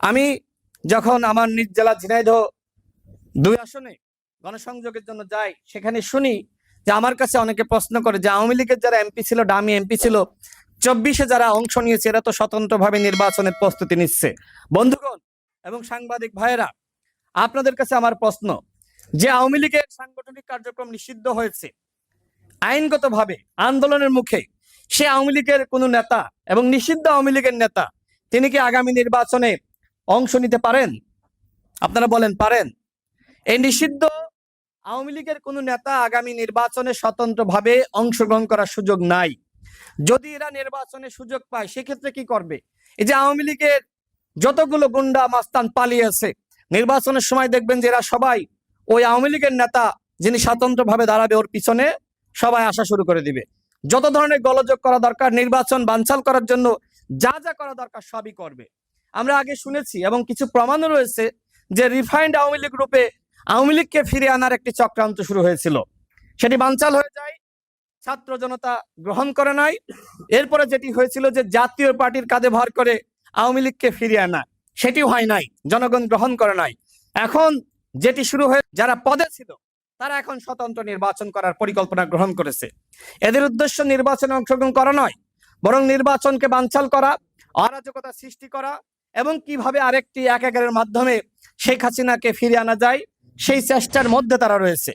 আমি যখন আমার নিজ জেলা ঝিনাইদহ 2 আসনে গণসংযোগের জন্য যাই, সেখানে শুনি যে আমার কাছে অনেকে প্রশ্ন করে যে আওয়ামী লীগের যারা এমপি ছিল, ডামি এমপি ছিল, 24-এ যারা অংশ নিয়েছে এরা তো স্বতন্ত্রভাবে নির্বাচনের প্রস্তুতি নিচ্ছে। বন্ধুগণ এবং সাংবাদিক ভাইয়েরা, আপনাদের কাছে আমার প্রশ্ন, যে আওয়ামী লীগের সাংগঠনিক কার্যক্রম নিষিদ্ধ হয়েছে আইনগতভাবে আন্দোলনের মুখে, সে আওয়ামী লীগের কোন নেতা এবং নিষিদ্ধ আওয়ামী লীগের নেতা তিনি কি আগামী নির্বাচনে অংশ নিতে পারেন? আপনারা বলেন পারেন? এই নিষিদ্ধ আওয়ামী লীগের কোন নেতা আগামী নির্বাচনে স্বতন্ত্রভাবে অংশগ্রহণ করার সুযোগ নাই। যদি এরা নির্বাচনে সুযোগ পায় সেক্ষেত্রে কি করবে? এই যে আওয়ামী লীগের যতগুলো গুন্ডা মাস্তান পালিয়েছে, নির্বাচনের সময় দেখবেন যে এরা সবাই ওই আওয়ামী লীগের নেতা যিনি স্বতন্ত্রভাবে দাঁড়াবে ওর পিছনে সবাই আসা শুরু করে দিবে। যত ধরনের গোলযোগ করা দরকার, নির্বাচন বানচাল করার জন্য যা যা করা দরকার সবই করবে। আমরা আগে শুনেছি এবং কিছু প্রমাণও রয়েছে যে রিফাইন্ড আওয়ামী লীগ রূপে আওয়ামী লীগকে ফিরে আনার একটি চক্রান্ত শুরু হয়েছিল, সেটি বানচাল হয়ে যায়, ছাত্র জনতা গ্রহণ করে নাই। এরপরে যেটি হয়েছিল যে জাতীয় পার্টির কাঁধে ভর করে আওয়ামী লীগকে ফিরিয়ে আনা, সেটিও হয় নাই, জনগণ গ্রহণ করে নাই। এখন যেটি শুরু হয়ে যারা পদে ছিল তারা এখন স্বতন্ত্র নির্বাচন করার পরিকল্পনা গ্রহণ করেছে। এদের উদ্দেশ্য নির্বাচনে অংশগ্রহণ করা নয়, বরং নির্বাচনকে বানচাল করা, অরাজকতা সৃষ্টি করা এবং কিভাবে আরেকটি একের মাধ্যমে শেখ হাসিনাকে ফিরে আনা যায় সেই চেষ্টার মধ্যে তারা রয়েছে।